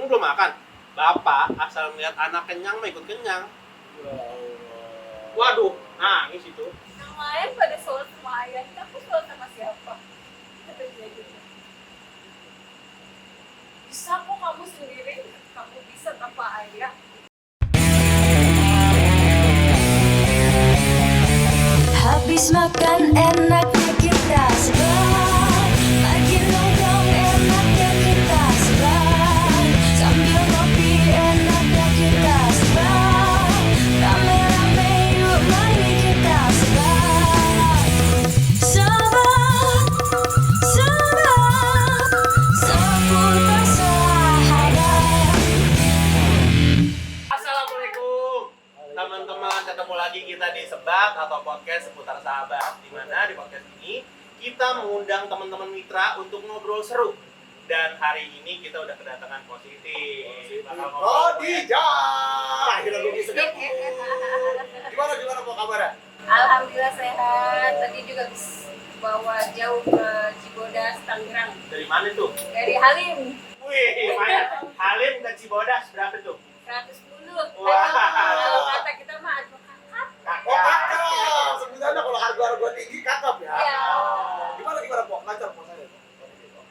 Emang belum makan? Bapak asal melihat anak kenyang mah ikut kenyang. Ya Allah. Waduh, nangis itu. Yang lain pada sholat sama ayah, aku sholat sama siapa? Kata dia gitu. Bisa kok kamu sendiri, kamu bisa tanpa ayah. Habis makan enaknya kita sebat, lagi nongkrong enaknya kita sebat, sambil ngopi enaknya kita sebat, rame-rame yuk mari kita sebat, sebat, sebat, seputar sahabat. Assalamualaikum teman-teman, ketemu lagi kita di Sebat atau podcast seputar sahabat. Di mana di podcast ini kita mengundang teman-teman mitra untuk ngobrol seru. Dan hari ini kita udah kedatangan positif. Bakal ngobrol. Khadijah. Akhirnya gue bisa ketemu. Gimana kok kabarnya? Alhamdulillah sehat. Tadi juga habis bawa jauh ke Cibodas, Tangerang. Dari mana tuh? Dari Halim. Wih, lumayan. Halim dan Cibodas berapa tuh? 110. Wah. Kalau kata kita mah aduh kakak. Oh kakak. Sebenarnya kalau harga tinggi kakak ya. Iya. Gimana kok? Lancar kok saya.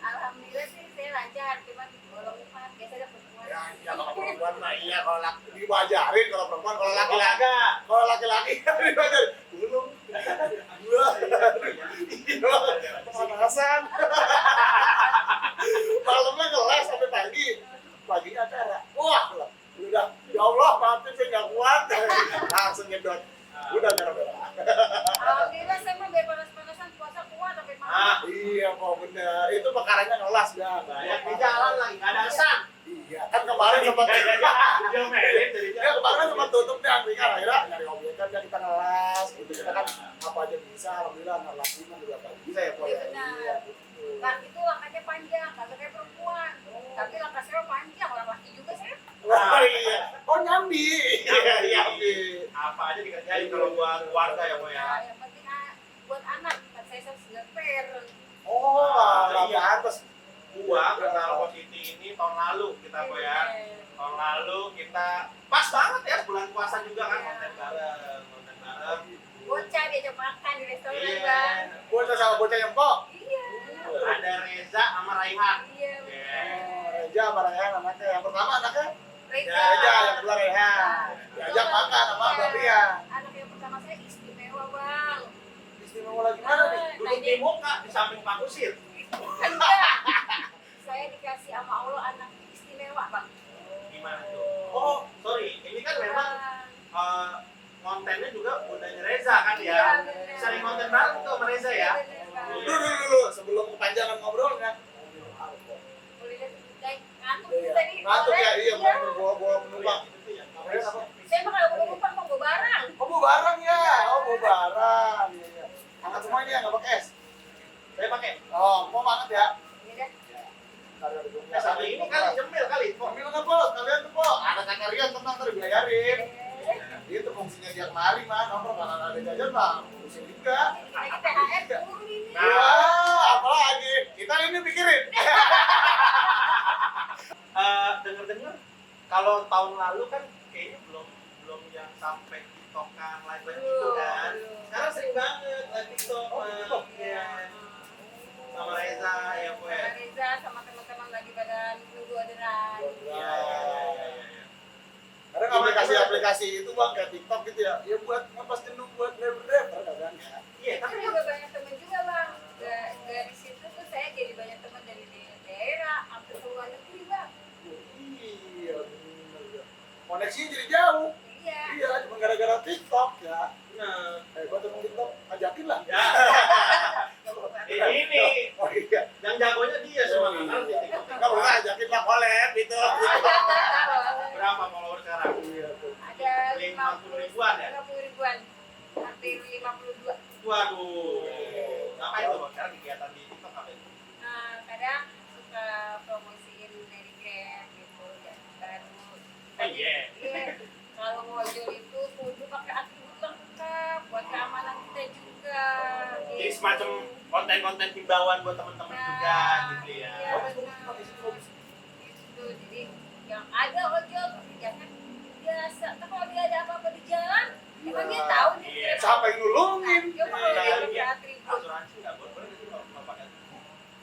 Alhamdulillah sih saya lancar, cuman kalau umpan biasanya perempuan. Ya kalau perempuan mah iya, kalau laki diwajarin, kalau perempuan kalau laki-laki. Olahraga. Kalau laki-laki diwajarin. Belum. Gua. Iya. Pemanasan. Malamnya ngeles sampai pagi. Paginya acara. Wah, udah. Ya Allah, maafin saya nggak kuat. Langsung nyedot. Udah merah-merah. Alhamdulillah saya mah biar panas-panasan puasa kuat sampai malam. Iya, kok bener. Itu perkaranya ngelas dah. Banyak di jalan lagi, nggak ada asam. Iya, kan kemarin sempat Dia merit jadinya. ya kemarin sempat tutup nih Angkringan, akhirnya nyari obyekan ya kita ngelas gitu. Kita kan apa aja bisa, alhamdulillah ngelas juga juga bisa ya, Po ya. Benar. Iya, gitu. Nah itu langkahnya panjang, kagak kayak perempuan. Tapi langkah saya panjang, orang laki juga saya. Wah, iya. Oh, nyambi. Iya, nyambi. Apa aja dikerjain kalau buat keluarga ya, Bu ya. Nah, yang penting buat anak, kan saya sudah fair. Oh, Iya. iya. Pantes. Gua kenal Positi ini tahun lalu kita, Bu ya. Tahun lalu kita pas banget ya bulan puasa juga kan, konten bareng. Bocah diajak makan di restoran, Iya. Bang. Bocah sama bocah yang kok. Iya. Ada Reza sama Raihan. Iya. Iya. Reja sama Rehan anaknya. Yang pertama anaknya Reza. Reja, yang kedua Rehan. Diajak makan sama Mbak Pria. Anak yang pertama saya istimewa, Bang. Istimewa lagi mana nih? Duduk di muka di samping Pak Kusir. Enggak. Saya dikasih sama Allah anak istimewa, Bang. Gimana tuh? Oh, sorry. Ini kan memang kontennya juga budanya Reza kan Iya, ya. bener. Sering konten bareng tuh sama Reza ya. Bener, Bang. Dulu sebelum kepanjangan ngobrolnya. Boleh lihat kayak ngantuk Iya. tadi. Ngantuk ya, iya, Iya. bawa penumpang. Saya mah kalau mau numpang mau bawa barang. Oh, bawa barang ya? Oh, bawa barang. Iya, iya. Angkat semua ini ya, nggak pakai es? Saya pakai. Oh, mau banget ya? Ini dah. Ya satu ini kali jemil kali. Kok Ambil nggak, Po? Kalian tuh, Po. Anak kakak Rian tenang, ntar dibayarin. Itu fungsinya dia kemari, mah. Nongkrong, kalau ada jajan, mah. Fungsi juga. Lagi THR turun ini. Wah, apalagi? Kita ini pikirin. dengar-dengar kalau tahun lalu kan kayaknya belum yang sampai TikTokan live gitu kan. Sekarang sering banget live TikTok. Oh, TikTok? Iya. Sama Reza ya, Bu ya. Reza sama teman-teman lagi pada nunggu orderan. Iya, iya. Ada aplikasi-aplikasi itu, Bang, kayak TikTok gitu ya. Ya buat ngepas jenuh buat driver kadang ya. Iya, Tapi tapi juga banyak teman juga, Bang. Dari situ tuh saya jadi banyak teman dari daerah, hampir ke luar negeri, Bang. Iya, bener. Koneksinya jadi jauh. Iya. Iya, cuma gara-gara TikTok ya. nah, Hebat emang TikTok, ajakin lah. ya. Ini Oh iya. yang jagonya dia semua Oh, kan di iya. TikTok. Kalau nggak ajakin lah collab gitu. Berapa follower sekarang? Iya tuh. Ada 50 ribuan ya? 50 ribuan. Hampir 52. Waduh. Ngapain tuh, Bang? Sekarang kegiatan di TikTok apa itu? Nah, kadang suka promosiin dari Grab gitu, jalan baru. Oh iya. Iya. Kalau mau ojol itu kudu pakai atribut lengkap buat keamanan kita juga. Jadi semacam konten-konten himbauan buat teman-teman juga gitu ya. Iya, Oh, bagus, benar. bagus, bagus. Gitu. Jadi yang ada ojol pakai jaket biasa. Tapi kalau dia ada apa-apa di jalan, emang dia tahu nih. Iya. Siapa yang nulungin? Coba kalau dia Iya. pakai atribut. Asuransi nggak boleh sih kalau pakai.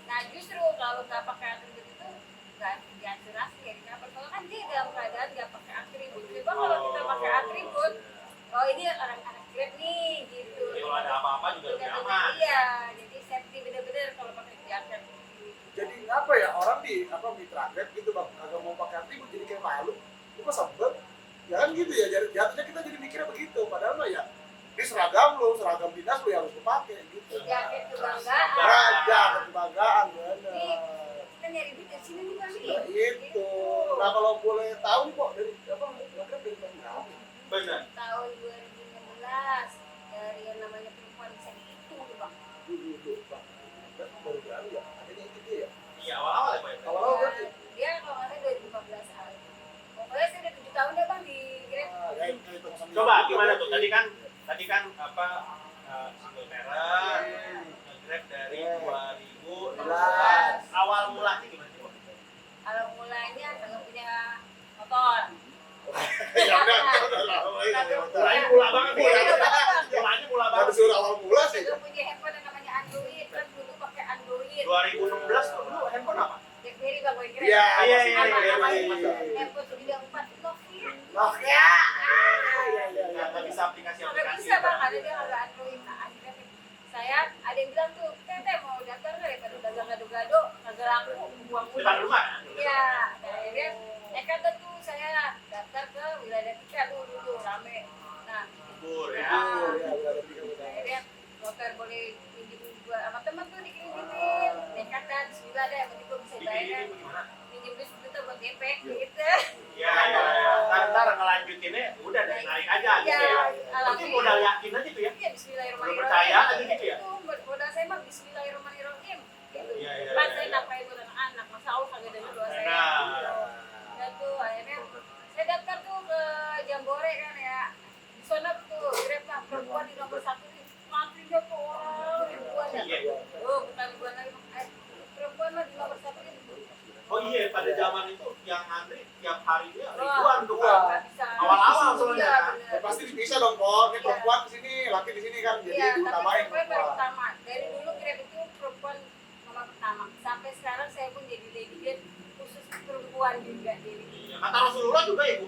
Nah justru kalau nggak pakai atribut itu nggak diasuransi ya kenapa? Kalau kan dia dalam keadaan nggak pakai atribut. Coba kalau kita pakai atribut, oh ini orang anak Grab nih gitu. Jadi kalau ada apa-apa juga lebih aman. Iya, jadi safety bener-bener kalau pakai jaket. Jadi apa ya, orang di mitra Grab gitu bang, agak mau pakai atribut jadi kayak malu, itu kok sebel, ya kan gitu ya. Jadi jatuhnya kita jadi mikirnya begitu, padahal mah ya ini seragam lu, seragam dinas lu yang harus dipakai gitu. Jaket kebanggaan. Raja kebanggaan bener. Kita nyari duit dari sini nih Bang. Nah, itu. Nah kalau boleh tahu nih kok dari apa Grab dari tahun berapa? Benar. Tahun 2016 dari yang namanya perempuan bisa dihitung tuh Bang. Dulu bang, Grab baru baru ya, akhirnya itu dia ya. Iya, awal-awal ya, Pak. Awal-awal berarti. Dia kalau nggak salah 2015 awal. Pokoknya saya udah 7 tahun deh Bang di Grab. Ya, itu sama Coba juga gimana berarti. tuh? Tadi kan apa single parent, Grab dari 2016. Awal mulanya gimana sih, Pak? Kalau mulainya kagak punya motor. Ya udah lama ya. Mulanya mula banget nih. Iya, Bang. Mulanya mula Nggak banget. disuruh awal mula sih. Kagak punya handphone yang namanya Android kan dulu pakai Android. 2016 tuh dulu handphone apa? BlackBerry Bang, BlackBerry. Iya, iya, Sama- iya, sama iya. handphone 94 Nokia. Nokia. Nggak bisa Nggak aplikasi-aplikasi. bisa Bang, ada dia nggak Android. Nah, akhirnya saya ada yang bilang tuh, Tete mau daftar nggak daripada dagang gado-gado, kagak laku, buang Depan uang. rumah kan? Iya, nah, akhirnya nekat dah tuh saya daftar ke wilayah Tika dulu rame. Nah, Bubur ya. Oh, ya udah ada tiga udah. akhirnya dokter boleh pinjem gua sama temen tuh dikirimin. Nekat dan bismillah deh, yang penting gua bisa bayar. Dikirimin gimana? Pinjem duit sejuta buat DP gitu. Ya, ntar ngelanjutinnya udah dari narik aja gitu Iya, ya. Penting alhamdulillah. modal yakin aja tuh ya. Iya, bismillahirrahmanirrahim. Belum percaya aja gitu ya? Itu modal saya mah bismillahirrahmanirrahim. Gitu. Iya, iya, Kan iya, saya iya. nafkahin buat anak-anak, masa Allah kagak dengar doa saya. Nah. Gitu. Dan tuh akhirnya saya daftar tuh ke Jambore kan ya. Di sana tuh Grab lah perempuan di nomor 1 nih. Antrinya tuh orang ribuan ya. Iya. Oh, bukan ribuan lagi. Perempuan mah di nomor 1 nih. Oh iya, pada zaman itu yang antri tiap harinya Wah, ribuan tuh Wah. kan. nggak bisa. Awal-awal soalnya. Iya, Ya, bener. pasti dipisah dong kok. Ini perempuan di sini, laki di sini kan. Jadi Iya, tapi diutamain perempuan paling perempuan. utama. Dari dulu Grab itu perempuan nomor pertama. Sampai sekarang saya pun jadi lady Grab khusus perempuan juga. Jadi Iya, kata Rasulullah juga ibu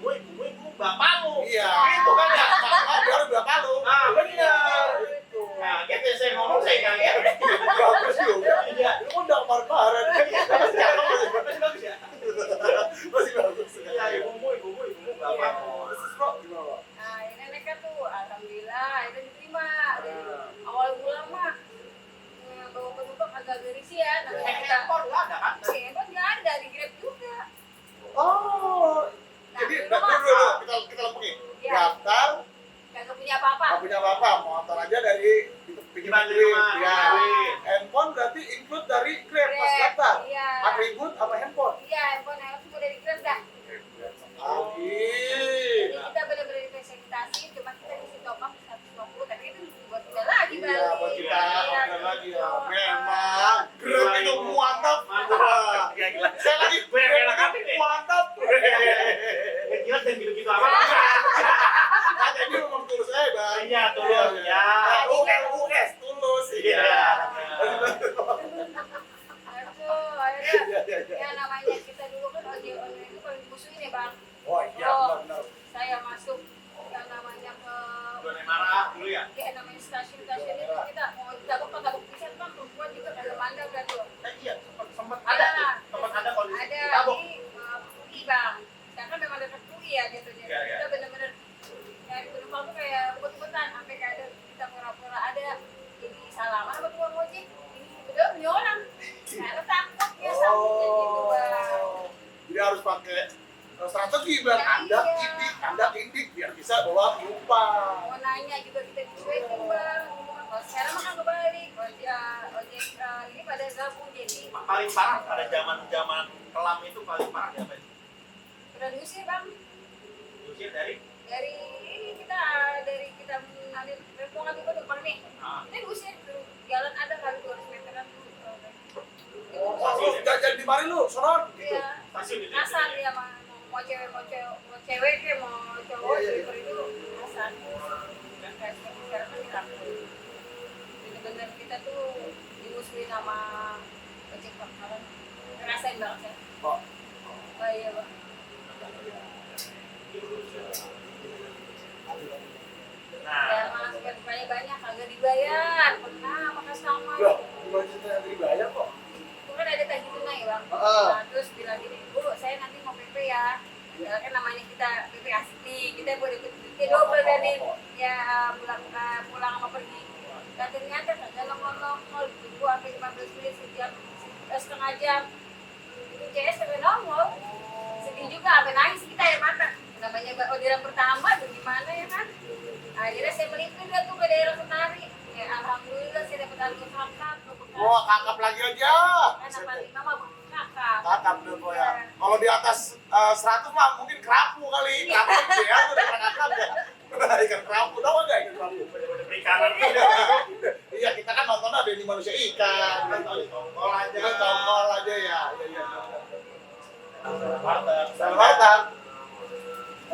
bapakmu. Iya. Gitu kan ya. Baru berapa lu? Ah, benar. Itu. Nah, gitu ya, saya ngomong saya kaget. Bagus juga. Iya. Lu kan udah kemarin-kemarin. Bagus bagus ya. Masih bagus. Iya, ibumu bapakmu. Terus bro, gimana bro? nah ini mereka tuh alhamdulillah akhirnya diterima. Dari awal bulan mah bawa penumpang agak risih ya. Namanya kita Handphone nggak ada kan? handphone nggak ada di Grab juga. Oh. Jadi Nah, dulu kita lempengin. Iya. Daftar, kagak punya apa-apa. nggak punya apa-apa, motor aja dari pinjaman Di duit. rumah, Ya. duit. Handphone berarti include dari Grab pas Grab, daftar. iya. Atribut sama handphone. Iya, handphone semua dari Grab dah. Lagi. Jadi kita benar-benar difasilitasi, cuma kita di top up 150, tapi itu buat kita lagi Iya, balik. buat kita Iya, order lagi ya. gitu. Memang Grab itu mantap. Mantap. Gila. Saya lagi Gue yang Grab enak itu hati nih. mantap. Gila dan gitu-gitu amat. Jadi memang tulus aja bang. Iya, tulus. Ya. ULUS tulus. Iya. Aduh, akhirnya Iya, iya. ya namanya kita dulu kan ojek online itu paling dimusuhin ya bang. Oh iya benar-benar. Saya masuk yang namanya ke Zona marah dulu ya. namanya stasiun-stasiun itu kita mau tabuk pisan bang, perempuan juga kagak mandang kan tuh. Iya, sempat ada tuh. Sempat ada kondisi Ada tabok. di UI bang. Karena memang dekat UI ya jatuhnya. Iya, iya. Kita benar-benar nyari penumpang tuh kayak ubet-ubetan sampai kayak ada kita pura-pura ada jadi salaman sama tukang ojek. Ini betul punya orang. Karena takutnya sampingnya gitu bang. Jadi harus pakai strategi bang. Iya. Anda indik biar bisa bawa penumpang. Mau nanya juga kita dicuekin bang. Kalau sekarang mah kan kebalik. Ojek ini pada gabung jadi Paling parah pada zaman kelam itu paling parah ya, Pak. udah diusir bang. Usir dari Dari kita nanti mau ngambil penumpang nih. ah, Ini diusir tuh jalan ada kali 200 meteran tuh. Oh, lu jangan di mari lu, sonon gitu. Iya. stasiun itu. Kasar dia mah mau cewek kayak mau cowok Iya, iya, sweeper itu asal dan kayak sekarang kan dilakuin bener-bener kita tuh dimusuhin sama ojek pangkalan ngerasain banget ya. Oh. Oh iya bang. Nah, Ya malah banyak banyak kagak dibayar pernah sama customer. Loh, gimana ceritanya tadi bayar kok? Itu kan ada tagih tunai bang. Heeh. Nah, terus bilang gini, Bu, saya nanti mau PP ya. Ya kan namanya kita PP asli, kita boleh ikut double dan ya pulang sama pergi. Dan ternyata kagak nongol, tunggu sampai 15 menit sejam, setengah jam. Itu CS kagak nongol. Sedih juga, sampai nangis kita air mata. Namanya orderan pertama, bagaimana ya kan? Akhirnya saya melipir dia tuh ke daerah Kenari. Ya alhamdulillah saya dapat alur kakap. Wah, kakap lagi aja. Kan 45 mah kakap. Kakap deh kok ya. Kalau di atas 100 mah mungkin kerapu kali. Kerapu gede ya, udah pernah kakap ya. Ikan kerapu, tau gak ikan kerapu? bener-bener perikanan. Iya, kita kan nonton ada ini manusia ikan. Kita tahu Tongkol aja. kita tongkol aja ya. Iya, iya. Warteg. Selamat.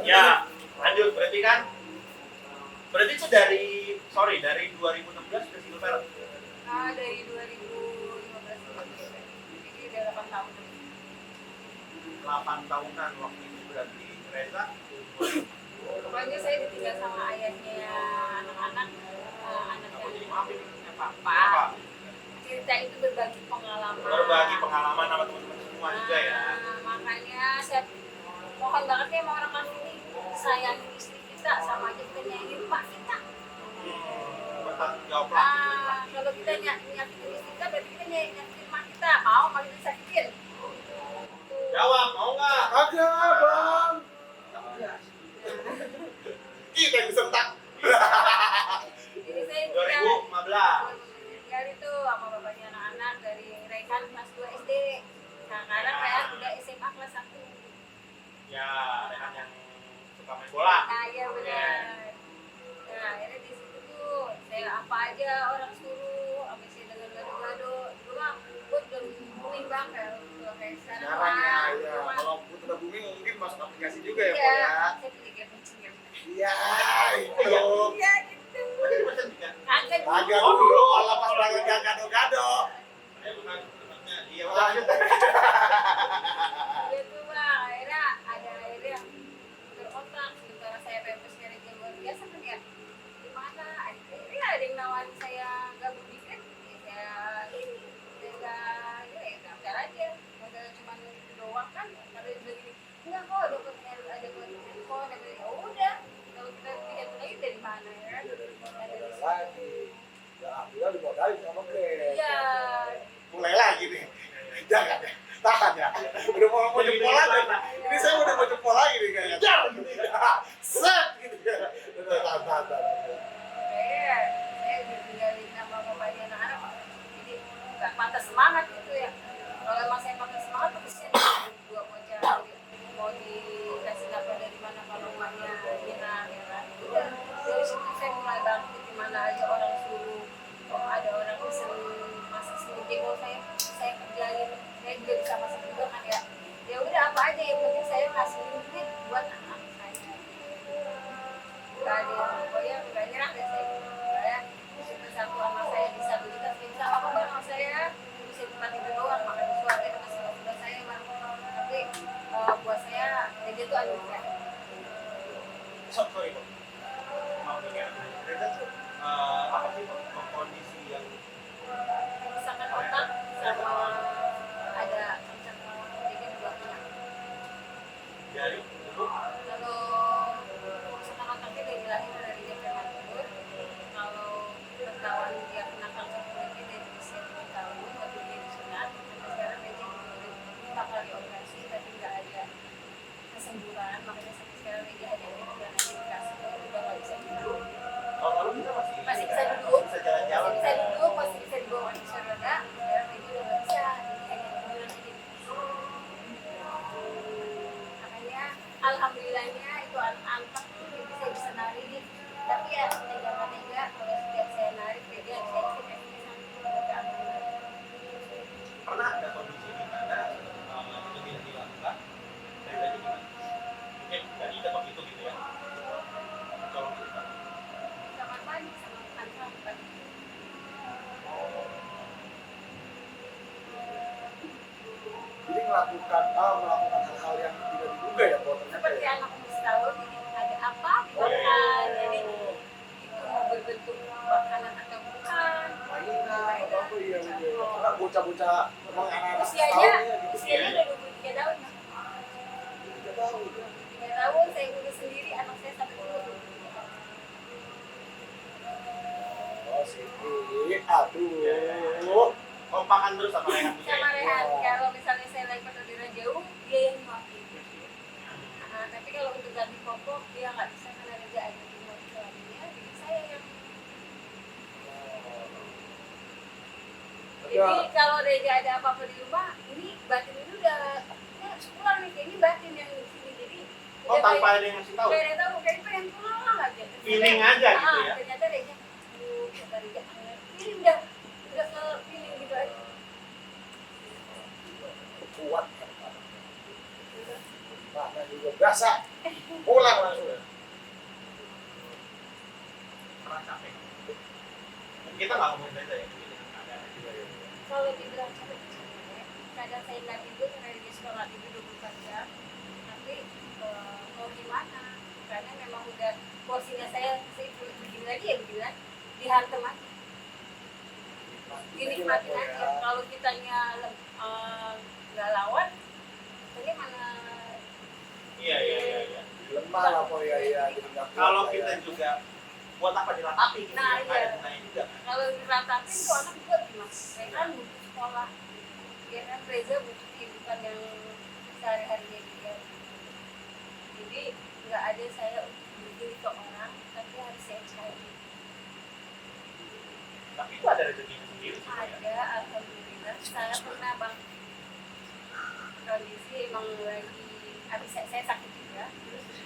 Ya, lanjut berarti kan. Berarti itu dari 2016 ke Silver. Dari 2015 jadi udah 8 tahun. 8 tahunan waktu itu berarti Reza. Pokoknya saya ditinggal sama ayahnya anak-anak, Jadi anaknya maaf ini apa? papa. Cerita itu berbagi pengalaman. Berbagi pengalaman sama teman-teman semua juga ya. Makanya saya mohon banget ya sama orang sini sayangin istri kita sama aja kita nyayangin pak kita. Bertanggung jawab lah. Kalau kita nyakitin istri kita berarti kita nyakitin mak kita. Mau malah disakitin. Jawab, mau nggak? Agak, Bang. Kita yang disentak. Jadi saya 2015. tinggal itu sama bapaknya anak-anak dari Rekan kelas 2 SD. Sekarang saya udah SMA kelas 1. Ya, rekan yang suka main bola. Nah iya benar. Nah akhirnya di situ tuh saya apa aja orang suruh, sampai saya dengar gado-gado. Dulu mah gue udah booming banget kayak sekarang. Sekarang ya, ya. Cuma, Kalau Putra Bumi mungkin masuk aplikasi juga ya, iya, Pak ya. saya pilih game matching ya. Iya, itu. Iya gitu. Oh, jadi macam juga. Agak Agak dulu. dulu kalau pas lagi gado-gado. Ayo, bukan. Tempatnya. Iya, udah lanjut. Gitu bang, akhirnya berotak sementara saya pempes kerja luar biasa kan ya. Gimana? Akhirnya ada yang nawarin saya gabung di Grab, ya saya nggak daftar aja. Modal cuma itu doang kan. Kalau dia bilang gini, enggak kok dapat info, dapat ya udah. Kalau kita tiket lagi dari mana ya? Ada di situ. Lagi. Ya, alhamdulillah dimodalin sama Grab. Iya. Mulai lagi nih. Jangan ya. Tahan ya. Udah mau jempol lagi. Ini saya udah mau jempol lagi nih kayaknya. Jangan gitu ya. Set gitu ya. Udah tahan. Iya, saya ditinggalin sama bapaknya anak-anak, jadi nggak patah semangat gitu ya. Kalau emang saya patah semangat, bagusnya dua bocah mau dikasih dapat dari mana kalau emaknya hina, ya kan. Udah dari situ saya mulai bangkit di mana aja orang suruh, ada orang pesen masak sendiri jengkol saya kerjain, saya juga bisa masak juga kan ya. Ya udah apa aja yang penting saya ngasih duit buat anak saya. Gak ada yang pokoknya gak nyerah deh saya. Saya bisa satu sama saya di 1 juta, saya bisa apa bang sama saya bisa tempat tidur doang, makan di suara itu masih sudah saya bang. Tapi buat saya dia tuh anugerah. Sorry, Pak. Maaf nih, ya. Reza tuh apa sih Pak, kondisi yang Kerusakan otak sama ada cacat jadi dua penyakit. dari dulu Kalau kerusakan otaknya dari lahir dari dia prematur. Kalau ketahuan dia kena kanker kulitnya dari usia 7 tahun waktu dia disunat, sampai sekarang dia jadi 4 kali operasi tapi nggak ada kesembuhan, makanya sampai sekarang dia hanya bulan aja dikasih udah nggak bisa duduk. tahun lalu kita Masih bisa duduk, bisa jalan-jalan. masih bisa duduk, masih bisa dibawa di kursi roda, sekarang dia udah nggak bisa, jadi hanya 2 bulan aja. Makanya alhamdulillahnya itu anak-anak dia bisa nari nih, tapi ya jangan tega kalau setiap saya narik dia saya cek Pernah ada kondisi di mana itu tidak dilakukan? Reza gimana? melakukan hal-hal yang tidak diduga ya bahwa ternyata Seperti ya. anak umur setahun ini ada apa dimakan, jadi itu mau berbentuk makanan atau bukan. mainan atau apa iya karena bocah-bocah memang anak-anak Usianya setahunnya gitu. usianya udah 23 tahun. Tidak tahu. 3 tahun saya urus sendiri, anak saya sampai umur 23. Oh sih, aduh. Kompakan terus sama Rehan punya. Sama Rehan, kalau misalnya saya lagi pertandingan jauh, dia yang nyuapin. Nah, tapi kalau untuk ganti popok, dia nggak bisa karena Reza ada di rumah suaminya, jadi saya yang. Jadi kalau Reza ada apa-apa di rumah, ini batin itu udah harus pulang nih, ini batin yang di sini. Jadi Oh, tanpa ada yang ngasih tahu. Gak ada yang tahu, kayak pengen pulang lah aja. Feeling aja gitu ya. Ternyata Reza, kata Reza, ini udah ke feeling gitu aja. Kuat ya. Mana juga berasa. Pulang langsung. Pernah capek. Kita nggak ngomongin beda ya, ini dengan keadaan juga ya. Kalau dibilang capek, kadang saya nggak tidur karena di sekolah tidur 24 jam. Tapi mau gimana? Karena memang udah porsinya saya begini lagi ya begini lagi. Dihantam aja. Dinikmatin aja. Kalau kitanya nggak lawan, kitanya mana? Iya. Lemah lah kok ya jadi nggak kuat Kalau lah, kita ya. juga buat apa diratapi gitu Nah, ya, iya. ada gunanya juga. Kalau diratapin tuh anak buat gimana? Saya kan butuh sekolah. Ya kan Reza butuh kehidupan yang sehari-harinya dia. Jadi nggak ada saya untuk berdiri ke orang, tapi harus saya cari. Tapi itu ada rezekinya sendiri sih. Ya. Ada, alhamdulillah. Saya pernah bang kondisi emang lagi habis saya sakit juga. Terus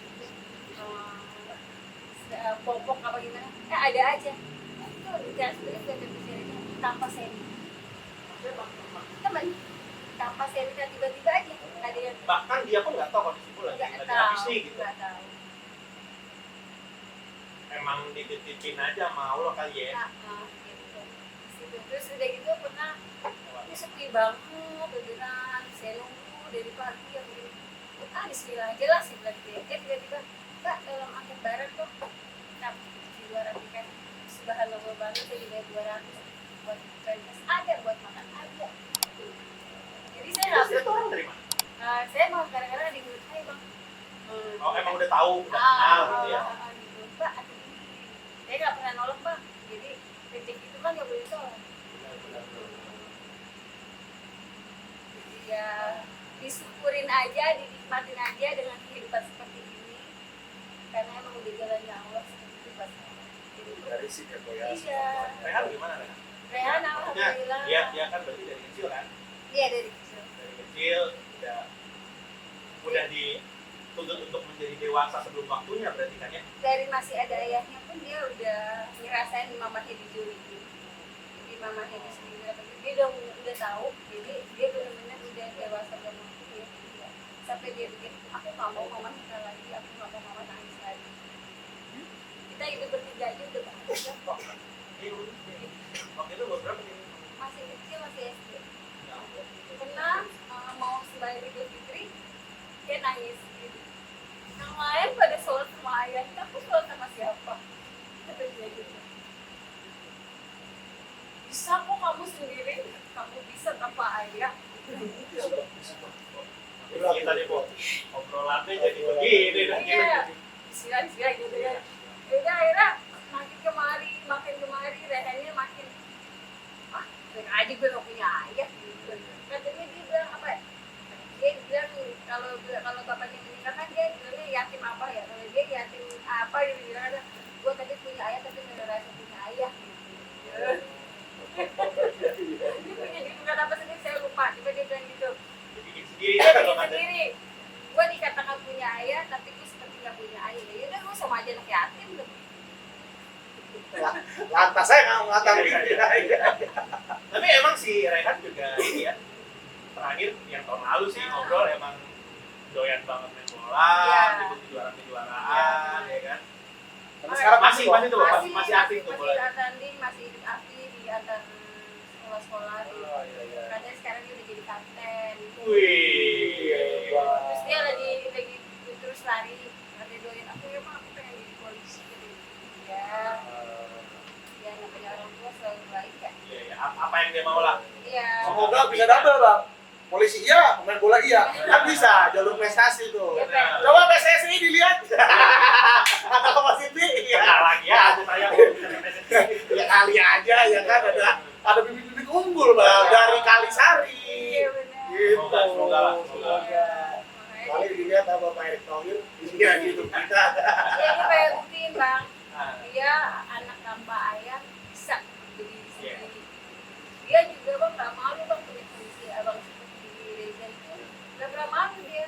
popok apa gimana? Ada aja. Itu dikasih sebenarnya tanpa seri. Teman tanpa seri tiba-tiba aja ada yang Bahkan dia pun nggak tahu kondisi gue lagi nggak habis tahu, nih gitu. nggak tahu. Emang dititipin aja sama Allah kali ya. Nah, gitu. Situ. Terus udah gitu pernah ini sepi banget, beneran. Saya nunggu dari pagi yang begini. Bismillah aja lah sih bilang gitu. Tiba-tiba Mbak tolong angkat barang tuh. Nah, di 200 kan subhanallah banget saya juga 200 buat berkas ada, buat makan ada. Jadi saya Terus nggak itu orang dari mana? saya mau kadang-kadang ada di mulut saya bang. Oh emang udah tahu, udah kenal gitu ya. Gitu. Mbak, ada ini. Saya nggak pernah nolak bang. Jadi rezeki itu kan nggak boleh tolak. Jadi ya disyukurin aja, dinikmatin aja dengan kehidupan seperti ini. Karena emang udah jalannya Allah seperti itu pas. Dari sih ya kok ya. Iya. Rehan gimana Rehan? Rehan Maksudnya alhamdulillah. dia kan berarti dari kecil kan? Iya dari kecil. Dari kecil udah dituntut untuk menjadi dewasa sebelum waktunya berarti kan ya? Dari masih ada ayahnya pun dia udah ngerasain mamahnya dijuliki. Jadi mamahnya sendiri apa gitu. Dia udah tahu. Jadi dia benar-benar udah dewasa dan waktu ya. Sampai dia bikin aku nggak mau mama nikah lagi, aku nggak mau mama nangis lagi. Kita hidup bertiga aja udah bahagia kok. Waktu itu berapa nih? Masih kecil, masih SD. Pernah mau sembahyang Idul Fitri, dia nangis gitu. Yang lain pada sholat sama ayah, aku sholat sama siapa? Kata dia gitu. Bisa kok kamu sendiri, kamu bisa tanpa ayah. Kita nih kok obrolannya jadi begini dan Iya. gitu. Bismillah gitu ya. Yaudah akhirnya makin kemari, Rehannya makin aja gue gak punya ayah gitu. Katanya dia bilang apa ya? Dia bilang kalau bapaknya meninggal kan dia bilangnya yatim apa ya? Kalau dia yatim apa dia bilang ada gue tadi punya ayah tapi gak ada rasa punya ayah gitu. Dia punya bukan apa sendiri saya lupa. Coba dia bilang gitu. Dibikin sendiri Dia kan bikin kalau sendiri. Gue dikatakan punya ayah tapi gue seperti gak punya ayah. Ya udah gue sama aja anak yatim tuh. Lantas saya nggak mengatakan Tapi emang si Rehan juga ini ya terakhir yang tahun lalu sih ngobrol emang doyan banget main bola, Iya. ikut kejuaraan ya kan. Tapi sekarang Masih tuh masih aktif tuh masih bola. tanding, masih hidup aktif di antar sekolah-sekolah. Oh, iya. Katanya sekarang dia udah jadi kapten. Wih, apa yang dia mau lah. Iya. Semoga bisa double bang. Polisi iya, pemain bola iya, kan bisa jalur prestasi tuh. Iya, Bang. Coba PSSI dilihat. Atau Kompas TV, iya. Lagi ya, aku saya Ya kali aja ya kan ada bibit-bibit unggul bang dari Kalisari. Iya benar. Gitu. Semoga lah, semoga. Makanya Kali dilihat sama Pak Erick Thohir, iya gitu kita. Jadi pengen buktiin bang, Nah, dia anak tanpa ayah bisa berdiri Iya. sendiri. Dia juga bang nggak malu bang punya kondisi abang seperti Reza itu, nggak pernah malu dia.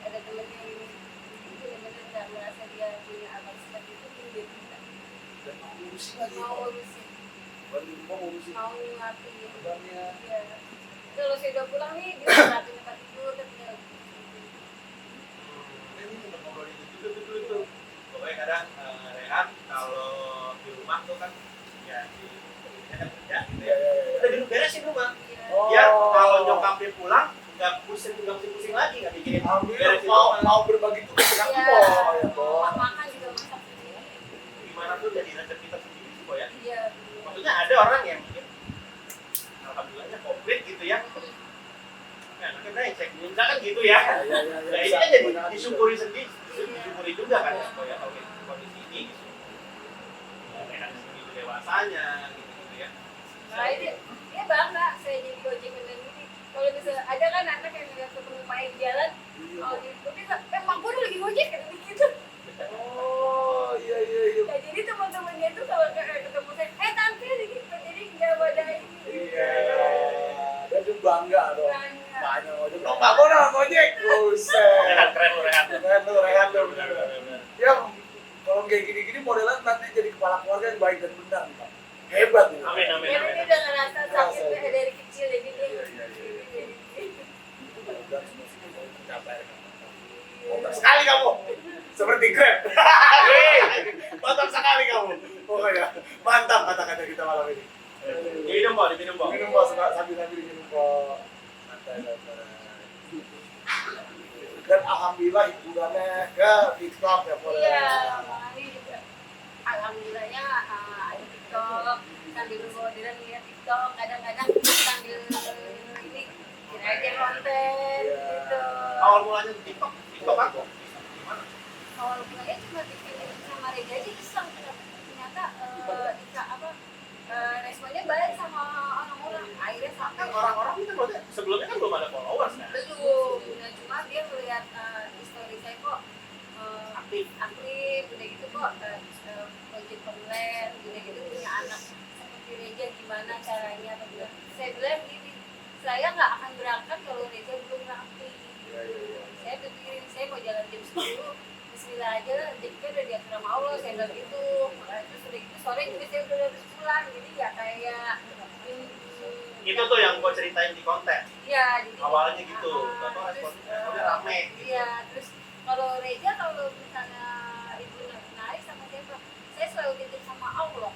Ada temennya ini, benar-benar nggak merasa dia punya abang seperti itu, dia bisa Dan mau ngurusin lagi. mau urusin, Mau ngurusin mau ngapain. abangnya. Iya. Kalau saya udah pulang nih, dia udah ngapain tempat tidur kan dia. ini untuk ngobrol itu juga betul. Pokoknya kadang Rehan kalau di rumah tuh kan ya di kerja gitu ya. Udah dulu beresin rumah. Iya. Oh. Biar kalau nyokapnya pulang nggak pusing lagi nggak mikirin Alhamdulillah beresin mau rumah. mau berbagi tugas dengan Iya. Mpok ya Mpok. Makan juga masak sendiri. Gimana tuh jadi resep kita sendiri sih Boy ya. Iya. Maksudnya ada orang yang mungkin alhamdulillahnya komplit gitu ya. Nah, anaknya brengsek, misalkan gitu ya. Nah ini kan jadi disyukuri sendiri, disyukuri juga kan ya Boy ya kalau gitu, kondisi ini gitu. Rehan segitu dewasanya gitu ya. Nah, dia bangga saya jadi ojek online ini. Kalau misalnya ada kan anak yang ngeliat ketemu Pak di jalan, oh gitu, dia mak gue lagi ojek kan gitu. Oh iya. Nah, jadi teman-temannya itu kalau ketemu saya, tante gitu, jadi nggak pada ini. Iya. Dan dia bangga dong. Bangga. Banyak ojek. Oh Pak Bona ojek. Buset. Keren lu Rehan. Rehan tuh bener. Ya kalau kayak gini-gini modelan nanti jadi kepala keluarga yang baik dan benar nih Pak. Hebat nih. Amin amin Jadi amin. dia udah ngerasa sakitnya dari kecil, jadi dia Mantap sekali kamu. Seperti Grab. Mantap sekali kamu. Pokoknya mantap kata-kata kita malam ini. Diminum Boy, diminum Boy. Minum Pak sambil diminum Pak. Santai. Dan alhamdulillah hiburannya ke TikTok ya Pak. iya, makanya juga alhamdulillahnya ada TikTok, sambil modern lihat TikTok, kadang-kadang sambil ini bikin aja konten gitu. Awal mulanya di TikTok aku. Gimana? Awal mulanya cuma bikin sama Reza aja iseng, ternyata responnya baik sama orang-orang. Akhirnya Kan sampai orang-orang ini kan maksudnya sebelumnya kan belum ada followers kan. belum, nah, cuma dia melihat story saya kok Aktif. udah gitu kok ojek online, udah gitu punya anak seperti Reza, gimana caranya atau bilang. Saya bilang gini, saya nggak akan berangkat kalau Reza belum rapi. Saya pikirin saya mau jalan jam 10, Bismillah aja, jadinya udah diatur sama Allah, saya bilang gitu. Terus udah gitu sore juga saya udah harus pulang, jadi ya kayak Itu tuh yang gua ceritain di konten. iya, jadi Awalnya gitu. Ah, Atau terus, responnya rame gitu. iya, terus kalau Reza kalau misalnya ibu narik sama siapa, saya selalu titip sama Allah.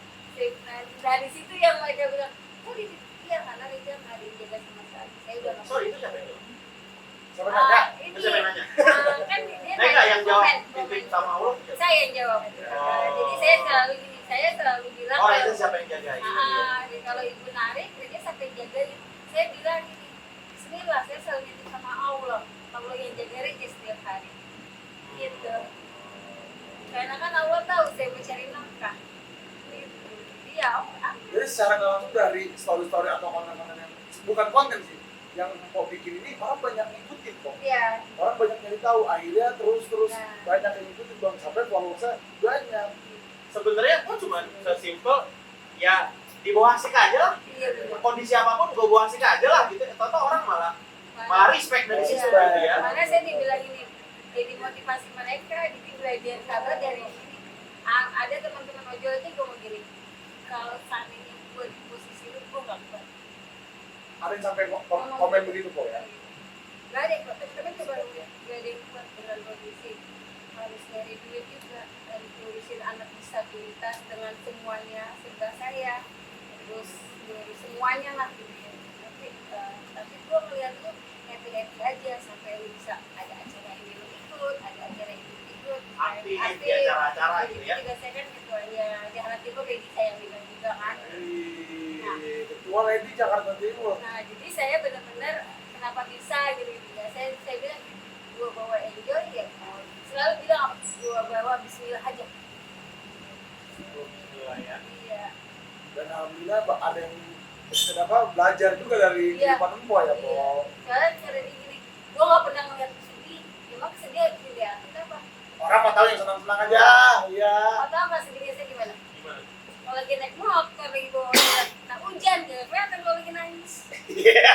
Dari situ yang mereka bilang, oh iya karena Reza nggak dijaga sama sekali. Saya udah nggak Sorry itu siapa itu? Siapa nanya? ini Itu siapa yang nanya? kan dia Saya nggak yang jawab komen. titip sama Allah. Saya yang jawab. Jadi saya selalu gini, saya selalu bilang Oh kalau- itu siapa yang jagain? jadi kalau ibu narik, dia sampai jagain. Saya bilang gini, Bismillah, saya selalu titip sama Allah. Allah yang jaga Reza setiap hari. Gitu. Karena kan Allah tahu saya mau cari nafkah. Gitu. Jadi ya Allah. Jadi secara nggak langsung dari story-story atau konten-konten yang bukan konten sih, yang Mpok bikin ini orang banyak ngikutin kok. Iya. Orang banyak nyari tahu, akhirnya terus Nah. banyak yang ngikutin bang sampai followersnya banyak. Sebenarnya gua cuma sesimpel ya di bawah asik aja lah. Iya benar. Kondisi apapun gua bawa asik aja lah gitu. Atau orang malah respect dari situ Iya. gitu ya. Mana saya dibilang ini, jadi motivasi mereka, jadi belajar sabar dari sini. Ada teman-teman ojol aja gue mau gini, kalau seandainya gue di posisi lu, gue gak kuat. Ada yang sampai komen begitu kok ya. Gak ada yang kuat, teman-teman coba lu ya, gak ada yang kuat dengan kondisi. Harus nyari duit juga, harus ngurusin anak disabilitas dengan semuanya serba saya, terus ngurus semuanya lah gitu ya. Tapi gue ngeliat lu happy aja sampai lu bisa ada acara ini lu ikut, ada acara ini lu ikut, Aktif di acara-acara gitu ya. juga saya kan ketuanya di anak tipe kayak saya yang bilang juga kan. Ketua Lady Jakarta Timur. Nah, jadi saya benar-benar kenapa bisa gitu ya. Saya bilang gua bawa enjoy ya. Selalu bilang apa? Gua bawa bismillah aja. Bismillah ya. Iya. Dan alhamdulillah ada yang kenapa belajar juga dari Iya. kehidupan Empo ya, Po. Iya. Soalnya cara dia gini, gua nggak pernah ngeliat sedih. Emang kesedihan dilihat apa? Orang mah tahu yang senang-senang aja. Iya. Atau apa sedihnya saya gimana? Gimana? Kalau lagi naik motor lagi bawa nah hujan gitu, kelihatan kalau lagi nangis. Iya.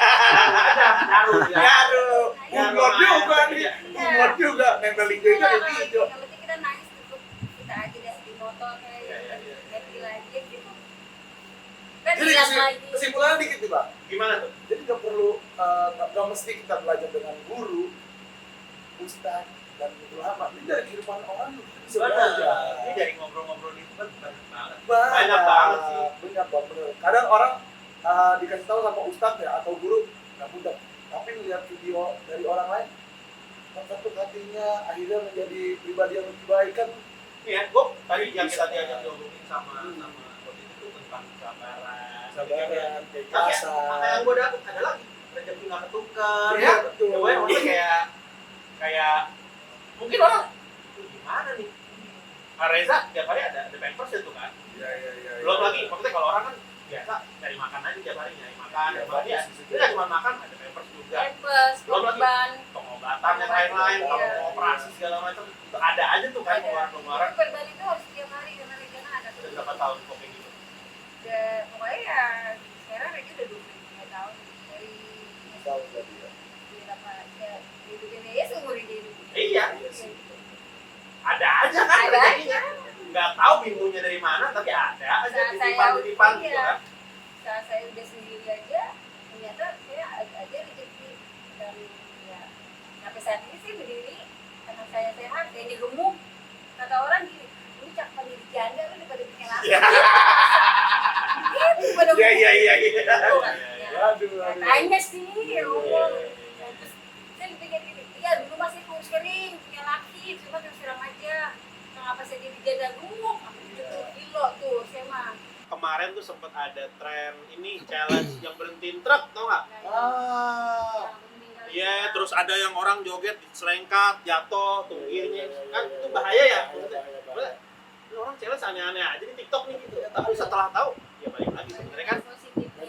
Ngaruh ya. Aduh, umur juga nih. Iya. Umur juga. Nempelin juga Iya, di video. kalau kita nangis cukup kita aja deh di motor kayak Iya, iya, iya. happy lagi gitu. Kan Jadi hilang lagi. kesimpulannya dikit nih, Pak. Gimana tuh? Jadi nggak perlu, nggak mesti kita belajar dengan guru, ustaz, dan ulama. Ini dari kehidupan orang kita bisa belajar. Ini dari ngobrol-ngobrol itu kan banyak banget. Banyak banget sih. Banyak banget, bener. Kadang orang dikasih tahu sama ustaz ya atau guru nggak mudah. Tapi melihat video dari orang lain, terbentuk hatinya, akhirnya menjadi pribadi yang lebih baik kan. Nih ya, gue tadi yang kita diajak diomongin sama waktu itu tuh tentang kesabaran. Sabaran, Makanya keikhlasan. yang gue dapet ada lagi rezeki nggak ketukar Iya, ya. betul. Ya, gue maksudnya kayak mungkin orang "Tuh, gimana nih? Pak Reza tiap hari ada pampers itu kan. Iya. Belum lagi maksudnya kalau orang kan biasa cari makan aja tiap hari nyari makan, Iya, tiap hari ya. bagus. Dia nggak cuma makan, ada pampers juga. Tempes, Belum lagi. korban. Pengobatan yang lain-lain, Iya. kalau mau operasi segala macam ada aja tuh kan Ada. pengeluaran-pengeluaran. Tapi korban itu harus tiap hari karena ada Udah berapa tahun kok kayak gitu? pokoknya ya sekarang Regi udah 23 tahun dari Tahu tadi ya. apa ya hidupin dia seumur hidup. Iya. Iya sih. Ada aja kan Ada rezekinya. aja. Nggak tahu pintunya dari mana tapi ada aja Saat titipan-titipan gitu iya. kan. Saat saya udah sendiri aja ternyata saya ada rezeki dan ya sampai saat ini sih berdiri anak saya sehat saya gemuk kata orang gini ini cakep jadi janda lu daripada bikin laki Iya. gitu pada Iya. Aduh. katanya sih ya ngomong Iya. terus saya pikir gini iya dulu masih kurus kering punya laki cuma terus terang aja kenapa saya jadi janda gemuk 70 kilo tuh saya mah Kemarin tuh sempat ada tren ini challenge yang berhentiin truk, tau nggak? Ah. Iya, terus ada yang orang joget selengkat, jatuh, tunggirnya, kan itu bahaya ya. Maksudnya, ini orang challenge aneh-aneh aja di TikTok nih gitu. Tapi setelah tahu, ya balik lagi sebenarnya kan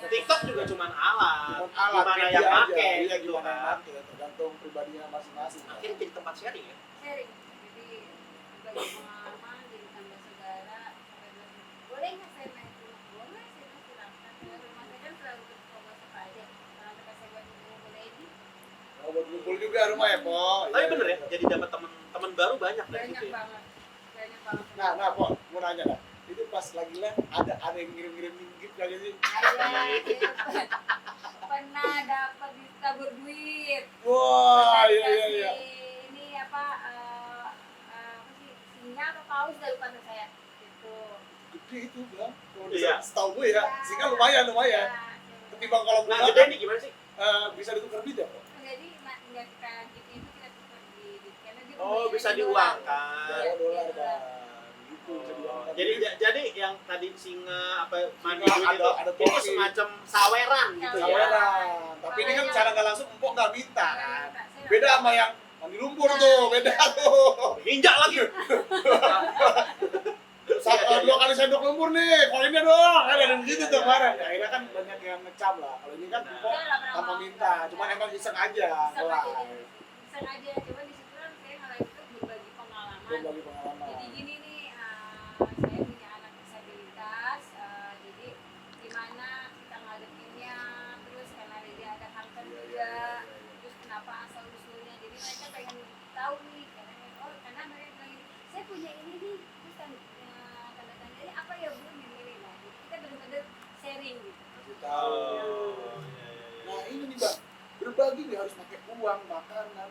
TikTok juga cuma alat, Cuman alat gimana media yang aja. pakai Iya, gitu gimana yang kan. pakai, tergantung pribadinya masing-masing. Akhirnya jadi tempat sharing ya. sharing jadi bagi pengalaman jadi tambah saudara sampai bilang boleh nggak saya main rumah boleh saya bilang silahkan rumah saya kan selalu terbuka aja kalau kita saya buat rumah boleh ini Oh, buat ngumpul juga rumah ya, Po. Tapi Iya, bener ya, iya. jadi dapat teman baru banyak dari banyak situ ya. banget banyak banget Nah, Po, mau nanya dah. Itu pas lagi live ada yang ngirim-ngirim gift lagi sih. ada pernah dapat ditabur duit Wah, Pernah iya. dikasih ini apa sih singa atau paus dari lupa saya itu Gede itu, Bang. Kalau Iya. setahu gue ya, singa lumayan. ya, Ketimbang kalau Nah, bunga gede nih gimana sih? bisa ditukar duit ya, Po? jadi nggak kita gitu itu kita tukar di karena dia Oh, pembeliannya bisa dolar. diuangkan. Dolar, dolar, Bang. Gitu, bisa diuangkan. Jadi yang tadi singa apa mandi Singa duit ada itu topi. semacam saweran gitu ya. Saweran. Tapi ini kan cara nggak langsung empok nggak minta kan. Saya Beda sama yang mandi lumpur tuh, beda tuh. Injak lagi. Dua kali sendok lumpur nih, koinnya dong. Kan ada begitu tuh kemarin. Ya, akhirnya kan banyak yang ngecam lah. Kalau ini kan empok tanpa minta, cuman emang iseng aja. sengaja coba di situ kan saya ngeliat itu berbagi pengalaman Berbagi pengalaman. jadi gini nih saya punya anak disabilitas jadi gimana kita ngadepinnya terus karena dia ada kanker juga terus kenapa asal usulnya jadi mereka pengen tahu nih karena mereka bilang gini, saya punya ini nih terus tanda tandanya apa ya belum ini nah jadi kita benar-benar sharing gitu Kasih tahu. Nah ini nih Bang, berbagi nih harus pakai uang, makanan.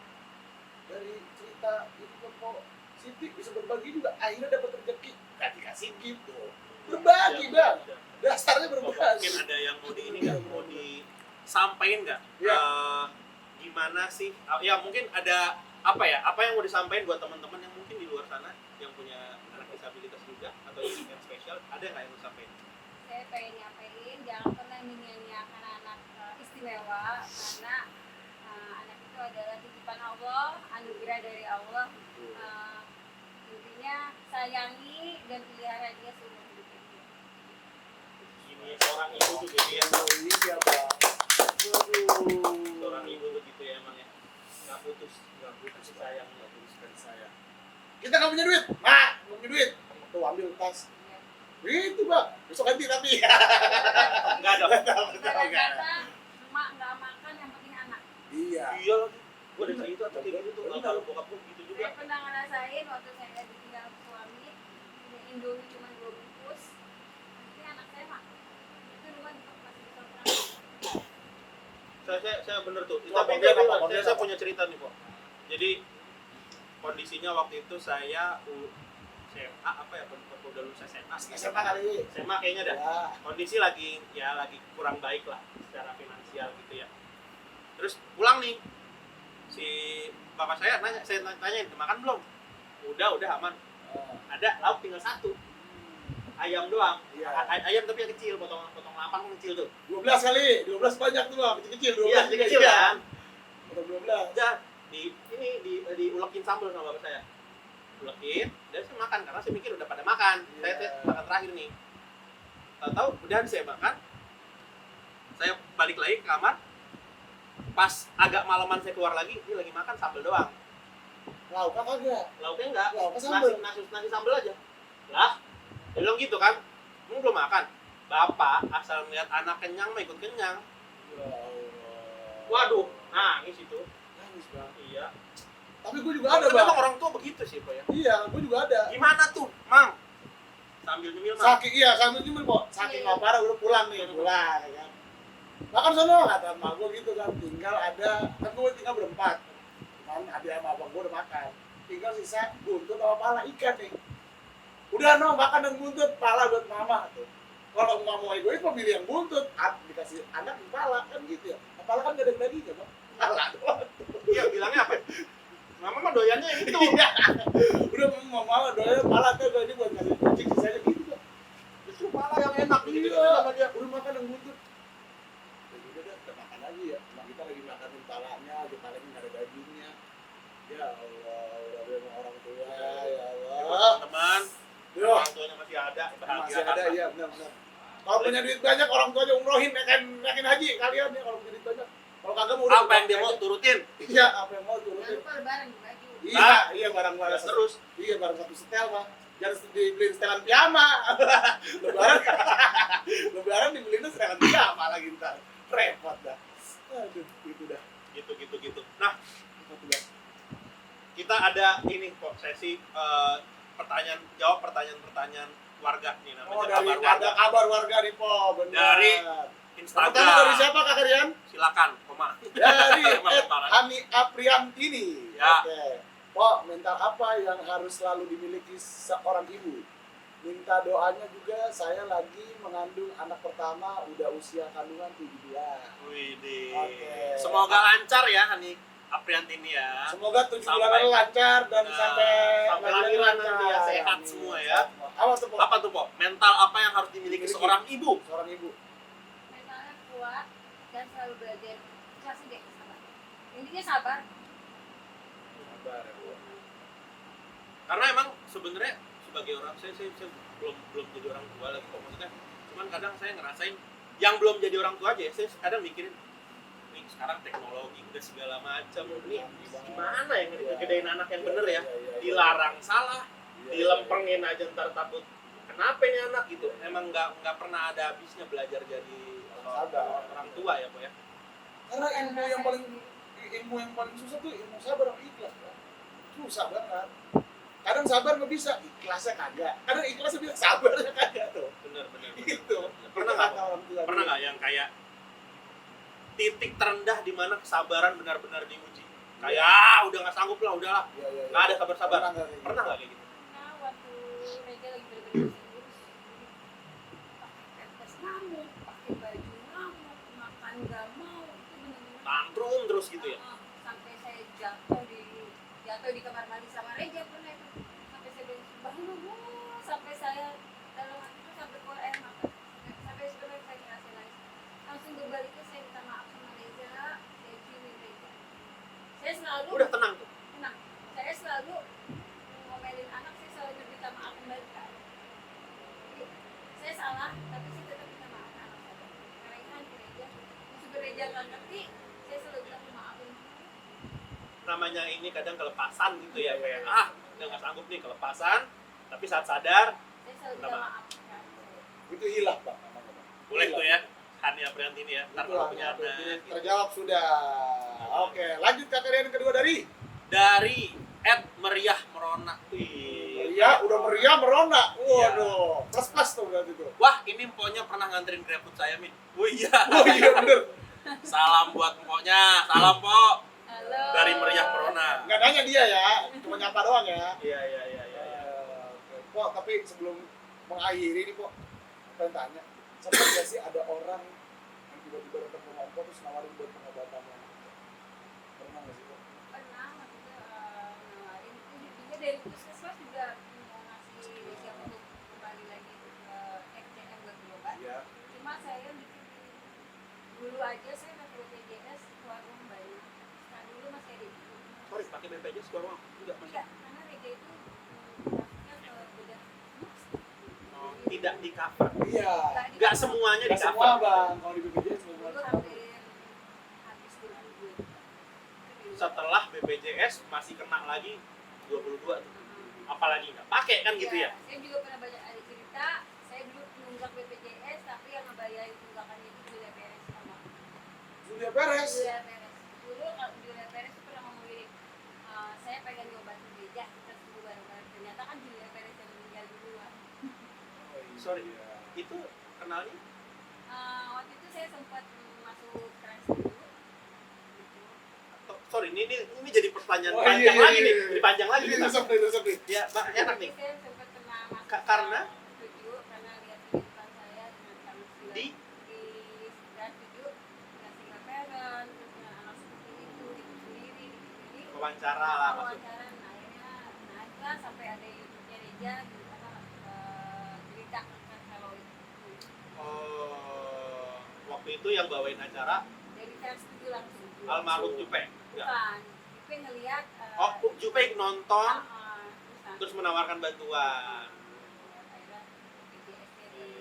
Dari cerita itu kok Siti bisa berbagi juga, akhirnya dapat rezeki, gak dikasih gitu. Berbagi Bang, dasarnya Mungkin berbagi. ada yang mau di ini nggak, mau disampaikan nggak? Iya. Gimana sih? Ya mungkin ada apa ya? Apa yang mau disampaikan buat teman-teman yang mungkin di luar sana yang punya anak disabilitas juga atau yang spesial, ada nggak yang mau disampaikan? saya pengen nyampaikan jangan pernah menyia-nyiakan anak istimewa karena anak itu adalah titipan Allah, anugerah dari Allah. Intinya sayangi dan pelihara dia seumur hidupnya. Ini seorang ibu tuh gitu ya. Oh iya bang. Waduh. Seorang ibu begitu ya emang ya. Nggak putus sayang. Kita nggak punya duit, nggak punya duit. Tuh ambil tas. Itu bang, besok ganti tapi. Enggak dong. Kata-kata emak nggak makan yang penting anak. Iya. Iya lagi. Gua udah cerita tuh kayak gitu tuh. Enggak tahu bokap gua gitu juga. Saya pernah ngerasain waktu saya ditinggal suami, punya Indomie cuma 2 bungkus. Nanti anak saya makan. Itu rumah masih bisa makan. Saya bener tuh. Itu Tapi apa, dia apa, bilang, apa, saya apa? punya cerita nih, Pak. Jadi kondisinya waktu itu saya SMA apa ya? Udah lulus SMA. SMA kali. SMA kayaknya dah. Ya. Kondisi lagi kurang baik lah secara finansial gitu ya. Terus pulang nih. Si bapak saya nanya, saya tanyain, makan belum? Udah aman. Ada lauk tinggal 1. Ayam doang. Iya. Ayam tapi yang kecil, potong 8 kecil tuh. 12 kali, 12 banyak tuh bang, kecil-kecil 12. Iya, kecil kan. Potong 12. Udah diulekin sambal sama bapak saya. Ulekin, dan saya makan karena saya mikir udah pada makan. Iya. Saya makan terakhir nih. Tahu udah saya makan. Saya balik lagi ke kamar. Pas agak malaman saya keluar lagi, dia lagi makan sambal doang. Lauk apa kagak? Lauknya enggak. Lauk apa sambal? Nasi sambal aja. Lah, dia bilang gitu kan. Kamu belum makan. Bapak asal melihat anak kenyang mah ikut kenyang. Ya Allah. Waduh, nangis itu. Nangis bang. Iya. Tapi gue juga ada Tapi bang. emang orang tua begitu sih, Pak ya. Iya, gue juga ada. Gimana tuh, Mang? Sambil nyemil, Mang. Saking iya, sambil nyemil kok. Saking nggak parah udah pulang nih, pulang ya kan. Makan sono kata emak gue gitu kan. Tinggal ada, kan gue tinggal berempat. Cuman adik sama abang gue udah makan. Tinggal sisa buntut sama pala ikan nih. Udah no, makan yang buntut, pala buat mama tuh. Kalau emak mau egois mau pilih yang buntut, dikasih anak yang pala kan gitu ya. Pala kan gak ada dagingnya bang. Pala doang. Iya, bilangnya apa? Mama mah doyannya yang itu. Iya. Udah mama doyan pala tuh ini buat ngasih kucing sisanya gitu bang. Justru pala yang enak gitu Iya, sama dia. udah makan yang buntut. Ya udah deh, kita makan lagi ya. Nah, kita lagi makanin palanya, palanya nggak ada dagingnya. Ya Allah, udah sama orang tua, ya Allah. Teman, Yo, orang tuanya masih ada, bahagia masih ada kan? ya, benar-benar. Kalau punya duit banyak, orang tuanya umrohin, naikin haji kalian ya kalau punya duit banyak. Kalau kagak mau udah Apa yang dia mau turutin? Iya, apa yang mau Jangan turutin. lupa lebaran baju. Iya, iya barang-barang Ya, terus Iya, barang satu setel mah. Jangan dibeliin setelan piyama. Lebaran, lebaran dibeliin setelan piyama lagi ntar. Repot dah. Aduh, gitu dah. gitu. Nah, Repot dah. kita ada ini kok sesi jawab pertanyaan warga nih namanya Oh, kabar dari warga. ada kabar warga nih, Po. Benar. Dari Pertama Instagram. dari siapa Kak Rian? Silakan, Koma. Dari Marah. Hani Apriantini. Ya. Oke. Po, mental apa yang harus selalu dimiliki seorang ibu? Minta doanya juga, saya lagi mengandung anak pertama, udah usia kandungan 7 bulan. Widih. Oke. Semoga lancar ya Hani Apriantini ya. Semoga 7 Sampai- bulan lancar dan Nah, sampai sampai lahiran nanti ya, sehat semua ya. Apa tuh, Po? Apa tuh, Po? Mental apa yang harus dimiliki Dimiliki. seorang ibu? Seorang ibu. Mentalnya kuat dan selalu belajar. Kasih deh sabar. Intinya sabar. Sabar ya, Po. Karena emang sebenarnya sebagai orang saya belum jadi orang tua lagi kok maksudnya. Cuman kadang saya ngerasain yang belum jadi orang tua aja ya, saya kadang mikirin nih sekarang teknologi udah segala macam nih gimana ya ngegedein anak yang bener ya, dilarang salah, dilempengin aja ntar takut kenapa ini anak gitu. Emang nggak pernah ada habisnya belajar jadi orang tua ya, Pak ya. Karena ilmu yang paling susah tuh ilmu sabar sama ikhlas, Pak. Susah banget. Kadang sabar nggak bisa, ikhlasnya kagak. Kadang ikhlasnya bisa, sabarnya kagak tuh. Bener. Gitu. Pernah nggak yang kayak titik terendah di mana kesabaran benar-benar diuji? Kayak udah nggak sanggup lah, udahlah, Iya. nggak ada sabar. Pernah Pernah nggak kayak gitu? Nah, waktu Reja lagi bener-bener serius, pakai pempes ngamuk, pakai baju ngamuk, makan nggak mau, itu bener-bener. Tantrum terus gitu ya? Sampai saya jatuh di kamar mandi sama Reja pernah itu. Sampai saya bilang, bangun, sampai saya dalam hati itu sampai keluar air mata. langsung berbaliknya saya minta maaf sama Reza, saya ciumin Reza. Saya selalu Udah tenang tuh. tenang. Saya selalu ngomelin anak, saya selalu minta maaf kembali ke anak. Jadi, saya salah, tapi saya tetap minta maaf ke anak saya. Karena ini kan Reza, meskipun Reza nggak ngerti, saya selalu bilang maafin. Namanya ini kadang kelepasan gitu ya, kayak udah nggak sanggup nih kelepasan, tapi saat sadar Saya selalu Minta minta maaf. maaf ke anak saya. Itu hilang Bang namanya, Bang. boleh Hilang. tuh ya. Hania Priantini ya, ntar Itu kalau hanya punya anak. terjawab sudah. Oke, lanjut ke karya yang kedua dari Dari @meriah merona. Wih. Meriah, udah meriah merona. Waduh, plus tuh berarti tuh. Wah, ini emponya pernah nganterin GrabFood saya, Min. Oh iya. Oh iya bener. Salam buat emponya. Salam, Po. Halo. Dari Meriah Merona. Nggak nanya dia ya, cuma nyapa doang ya. Iya. Oke. Pok, tapi sebelum mengakhiri nih Pok, pengen tanya, sempat nggak sih ada orang yang tiba-tiba datang ke Pok terus nawarin buat pengobatan yang pernah nggak sih Pok? Pernah maksudnya nawarin itu intinya dari puskesmas juga mau ngasih siap untuk kembali lagi ke FCM buat berobat. Iya. Cuma saya bikin dulu aja saya ke BPJS warung banyak. Nah dulu masih ada itu. Sorry, pakai BPJS doang. Enggak, Mas. Tidak, karena Rega itu masuknya ke bedah. Oh, tidak di cover. Iya. Enggak semuanya di Nggak semua cover. Bang, kalau di BPJS semua. Dulu hampir habis 22. Setelah BPJS masih kena lagi 22 tuh. Apalagi nggak pakai kan gitu ya. Saya juga pernah banyak ada cerita, saya dulu nunggak BPJS tapi yang ngebayarin tunggakannya itu Julia Perez sama. Julia Perez. Julia Perez. Dulu kalau Julia Perez itu pernah ngomong gini, saya pengen diobatin gereja, kita sembuh bareng-bareng. Ternyata kan Julia Perez yang meninggal duluan. Sorry. Iya. Itu kenalnya Waktu itu saya sempat masuk trans dulu. Gitu. sorry, ini jadi pertanyaan Oh, panjang iya, lagi iya, nih. iya. Jadi panjang lagi Ini kita. resep nih. Ya, Mbak, enak nih. Jadi saya sempat kena masuk Karena? studio karena lihat kehidupan saya dengan Kang Di? trans studio dengan single parent, terus dengan anak seperti itu sendiri, jadi Wawancara lah maksudnya. wawancara akhirnya naik lah sampai ada YouTube-nya Reja gitu apa cerita tentang kalau itu Oh, waktu itu yang bawain acara dari trans studio langsung almarhum Jupe. Enggak. bukan Jupe ngelihat Oh, Jupe nonton terus terus menawarkan bantuan. akhirnya BPJS dari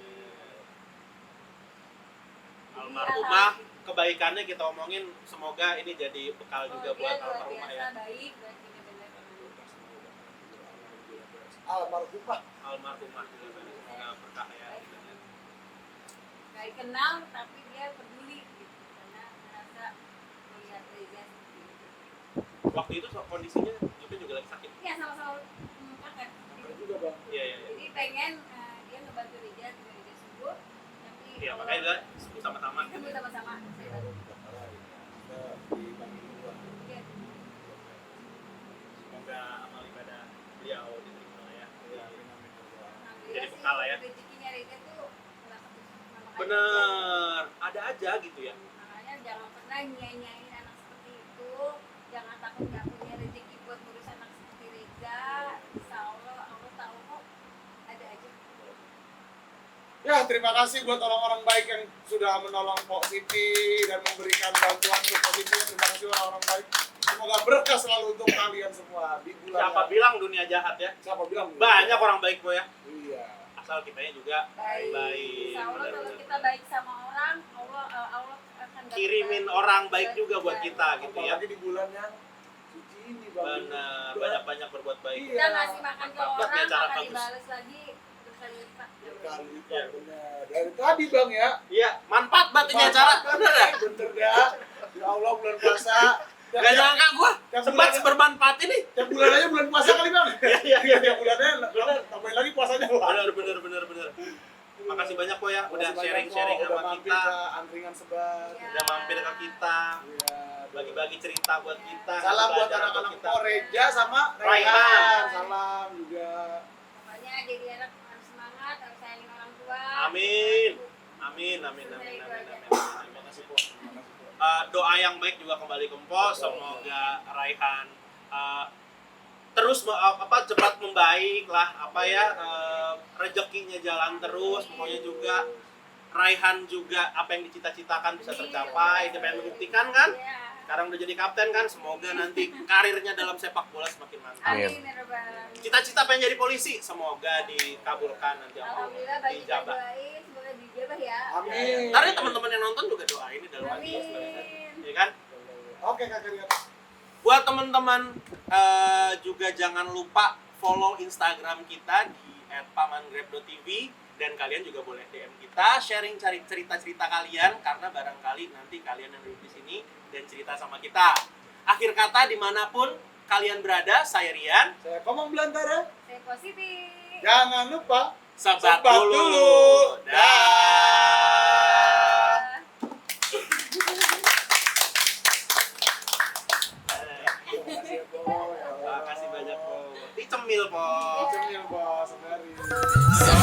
Almarhumah, kebaikannya kita omongin, semoga ini jadi bekal juga buat dia luar almarhumah biasa ya. baik dan benar-benar Almarhumah. Almarhumah juga semoga berkah ya. gak dikenal tapi dia peduli gitu karena merasa melihat Reza seperti itu. Waktu itu kondisinya Jupe juga lagi sakit. Ya sama-sama kanker. Ada juga Bang. Iya. Jadi pengen dia ngebantu Reza supaya Reza sembuh tapi Iya, makanya dia sebut sama-sama. kita sembuh sama-sama. Saya bantu. Iya. Semoga amal ibadah beliau diterima ya. Alhamdulillah Jadi sih, bekal lah ya. rezekinya Reza tuh nggak ketemu sama makanya. Bener, ada aja gitu ya. Makanya jangan pernah nyanyain anak seperti itu. Jangan takut nggak punya rezeki buat ngurus anak seperti Reza. Insya Allah tahu kok ada aja. Ya, terima kasih buat orang-orang baik yang sudah menolong Pok Siti dan memberikan bantuan untuk Pok Siti. Terima kasih orang-orang baik. Semoga berkah selalu untuk kalian semua di bulan. Siapa bilang dunia jahat ya? Siapa bilang? Banyak orang baik kok ya. Iya. Asal kitanya juga baik. Insya Allah kalau Bener-bener. kita baik sama orang, Allah akan dapat Kirimin baik. orang baik juga buat Iya. kita gitu ya. Apalagi di bulan yang suci ini Bang. Benar, banyak-banyak berbuat baik. Iya. Kita ngasih makan ke Mantap orang, ya, cara akan bagus. dibales lagi berkali lipat. Kali itu Iya. benar. Dari tadi Bang ya. Iya, manfaat banget ini acara. Bener ya? Bener dah. Ya Allah bulan puasa. Gak nyangka gua Tiap sempat bulan- bermanfaat ini. Tiap bulan aja bulan puasa kali Bang. Iya. Tiap bulannya tambahin lagi puasanya Bang. Bener. Makasih banyak kok ya udah Makasih banyak, sharing-sharing Pok. Udah sama mampir kita. ke angkringan sebat. Iya. Udah mampir ke kita. Iya. Bagi-bagi cerita buat kita. Salam buat belajar anak-anak kita. Pok Reja sama Raihan. Raihan. Salam juga. Pokoknya jadi anak harus semangat, harus sayangin orang tua. Amin. Amin. Terima kasih Pok. Terima kasih Pok. Doa yang baik juga kembali ke Mpok. Semoga Raihan terus cepat membaik lah rezekinya jalan terus, pokoknya juga Raihan juga apa yang dicita-citakan bisa tercapai. Dia pengen membuktikan kan? Iya. Sekarang udah jadi kapten kan? Semoga nanti karirnya dalam sepak bola semakin mantap. Amin ya Rabbal. Cita-cita pengen jadi polisi, semoga dikabulkan nanti sama Allah. Alhamdulillah banyak kita Dijabah. doain, semoga dijabah ya. Amin. Ntar ya teman-teman yang nonton juga doain di dalam hati. Amin. Ya kan? Oke Kak Rian. Buat teman-teman juga jangan lupa follow Instagram kita di @pamangrab.tv dan kalian juga boleh DM kita sharing cari cerita-cerita kalian karena barangkali nanti kalian yang duduk di sini dan cerita sama kita. Akhir kata dimanapun kalian berada, saya Rian. Saya Komang Belantara. Stay positif. Jangan lupa Sebat sebat dulu. dulu. Dah. Makasih ya, Boy. Makasih banyak, Po. Dicemil, Po. Cemil, Bos. Mari. So